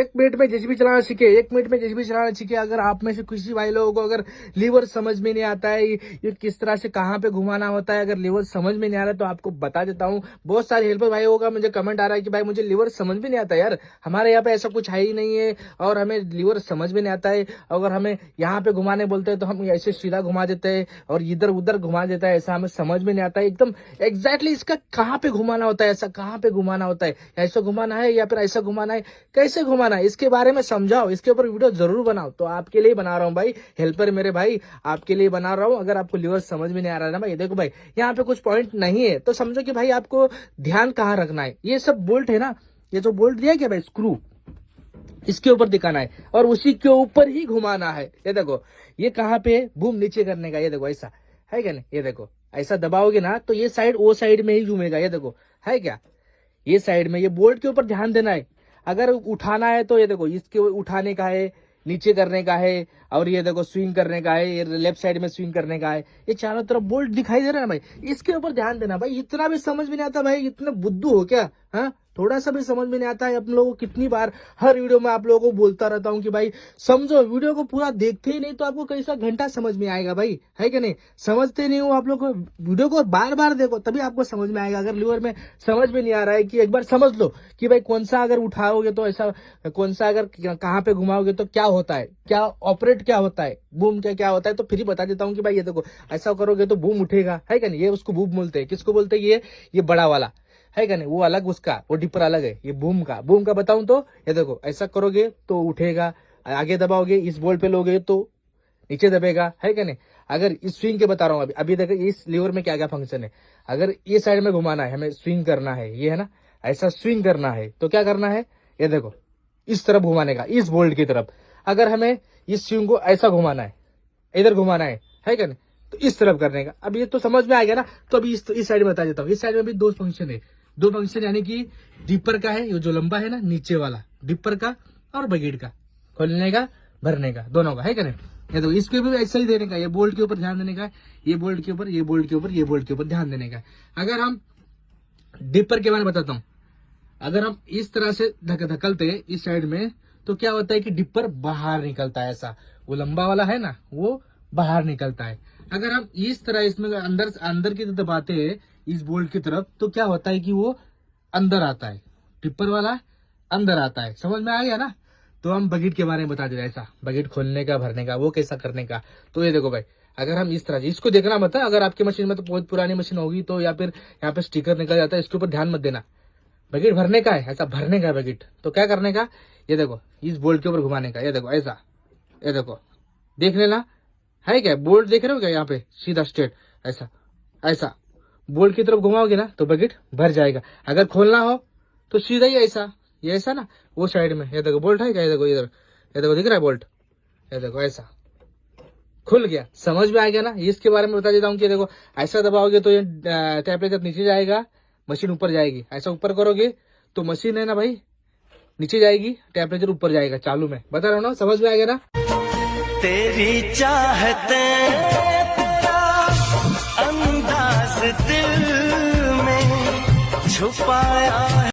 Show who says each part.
Speaker 1: एक मिनट में जेसीबी चलाना सीखे, एक मिनट में जेसीबी चलाना सीखे। अगर आप में से किसी भाई लोगों को अगर लीवर समझ में नहीं आता है, ये किस तरह से कहाँ पे घुमाना होता है, अगर लीवर समझ में नहीं आ रहा है तो आपको बता देता हूँ। बहुत सारे हेल्पर भाई होगा, मुझे कमेंट आ रहा है कि भाई मुझे लीवर समझ में नहीं आता यार, हमारे यहाँ पे ऐसा कुछ है ही नहीं है और हमें लीवर समझ में नहीं आता है। अगर हमें यहाँ पे घुमाने बोलते हैं तो हम ऐसे सीधा घुमा देते हैं और इधर उधर घुमा देता है, ऐसा हमें समझ में नहीं आता है एकदम एग्जैक्टली इसका कहाँ पे घुमाना होता है, ऐसा कहाँ पे घुमाना होता है, ऐसा घुमाना है या फिर ऐसा घुमाना है, कैसे घुमाना है, इसके बारे में समझाओ, इसके ऊपर वीडियो जरूर बनाओ। तो आपके लिए बना रहा हूँ भाई, हेल्पर मेरे भाई आपके लिए बना रहा हूँ। अगर आपको लीवर समझ में नहीं आ रहा है ना भाई, देखो भाई यहाँ पे कुछ पॉइंट नहीं है तो समझो कि भाई आपको ध्यान कहाँ रखना है। ये सब बोल्ट है ना, ये जो बोल्ट दिया क्या भाई स्क्रू, इसके ऊपर दिखाना है और उसी के ऊपर ही घुमाना है। ये देखो ये कहाँ पे बूम नीचे करने का, ये देखो ऐसा है क्या नहीं, ये देखो ऐसा दबाओगे ना तो ये साइड वो साइड में ही घूमेगा। ये देखो है क्या, ये साइड में, ये बोल्ट के ऊपर ध्यान देना है। अगर उठाना है तो ये देखो इसके उठाने का है, नीचे करने का है, और ये देखो स्विंग करने का है, ये लेफ्ट साइड में स्विंग करने का है। ये चारों तरफ बोल्ट दिखाई दे रहा है ना भाई, इसके ऊपर ध्यान देना भाई। इतना भी समझ में नहीं आता भाई, इतने बुद्धू हो क्या? हाँ, थोड़ा सा भी समझ में नहीं आता है। आप लोगों को कितनी बार हर वीडियो में आप लोगों को बोलता रहता हूँ कि भाई समझो, वीडियो को पूरा देखते ही नहीं तो आपको कैसा घंटा समझ में आएगा भाई, है कि नहीं? समझते नहीं हो आप लोग, वीडियो को बार बार देखो तभी आपको समझ में आएगा। अगर लीवर में समझ में नहीं आ रहा है कि एक बार समझ लो कि भाई कौन सा अगर उठाओगे तो ऐसा, कौन सा अगर कहाँ पे घुमाओगे तो क्या होता है, क्या ऑपरेट क्या होता है, बूम क्या होता है, तो फिर ही बता देता हूँ कि भाई ये देखो ऐसा करोगे तो बूम उठेगा, है क्या नहीं? ये उसको बूम बोलते हैं। किसको बोलते हैं? ये बड़ा वाला है क्या नहीं, वो अलग, उसका वो डिपर अलग है। ये बूम का बताऊं तो ये देखो ऐसा करोगे तो उठेगा, आगे दबाओगे इस बोल्ट पे लोगे तो नीचे दबेगा, है क्या नहीं? अगर इस स्विंग के बता रहा हूँ अभी देखो इस लीवर में क्या क्या फंक्शन है। अगर ये साइड में घुमाना है, हमें स्विंग करना है, ये है ना, ऐसा स्विंग करना है तो क्या करना है, ये देखो इस तरफ घुमाने का, इस बोल्ट की तरफ। अगर हमें इस स्विंग को ऐसा घुमाना है, इधर घुमाना है क्या नहीं, तो इस तरफ करने का। अब ये तो समझ में आ गया ना। तो अभी इस साइड में बता देता हूँ। इस साइड में भी दो फंक्शन है, दो फंक्शन यानी कि डिपर का है, ये जो लंबा है ना नीचे वाला डिपर का, और बकेट का, खोलने का भरने का, दोनों का, है क्या नहीं? ये तो इसके भी ऐसा ही देने का, ये बोल्ट के ऊपर ध्यान देने का, ये बोल्ट के ऊपर, ये बोल्ट के ऊपर, ये बोल्ट के ऊपर ध्यान देने का। अगर हम डिपर के बारे में बताता हूँ, अगर हम इस तरह से धकलते हैं इस साइड में तो क्या होता है कि डिपर बाहर निकलता है, ऐसा वो लंबा वाला है ना वो बाहर निकलता है। अगर हम इस तरह इसमें अंदर की तरफ दबाते हैं इस बोल्ट की तरफ तो क्या होता है कि वो अंदर आता है, डिपर वाला अंदर आता है। समझ में आ गया ना? तो हम बकेट के बारे में बता देते, ऐसा बकेट खोलने का भरने का, वो कैसा करने का। तो ये देखो भाई, अगर हम इस तरह, इसको देखना मत है, अगर आपकी मशीन में तो बहुत पुरानी मशीन होगी तो या फिर यहाँ पे स्टिकर निकल जाता है, इसके ऊपर ध्यान मत देना। बकेट भरने का है, ऐसा भरने का है बकेट। तो क्या करने का, ये देखो इस बोल्ट के ऊपर घुमाने का, ये देखो ऐसा, ये देखो देख लेना, है क्या? बोल्ट देख रहे हो क्या? यहाँ पे सीधा स्ट्रेट ऐसा ऐसा बोल्ट की तरफ घुमाओगे ना तो बकेट भर जाएगा। अगर खोलना हो तो सीधा ही ऐसा, ये ऐसा ना वो साइड में, ये देखो बोल्ट है क्या, ये देखो इधर, ये देखो दिख रहा है बोल्ट, ये देखो ऐसा खुल गया। समझ में आ गया ना? इसके बारे में बता देता हूँ कि देखो ऐसा दबाओगे तो ये टेम्परेचर नीचे जाएगा, मशीन ऊपर जाएगी। ऐसा ऊपर करोगे तो मशीन है ना भाई नीचे जाएगी, टेम्परेचर ऊपर जाएगा चालू में। बता रहा हूँ ना, समझ में आ गया ना?
Speaker 2: तेरी चाहते तेरा अंदाज दिल में छुपाया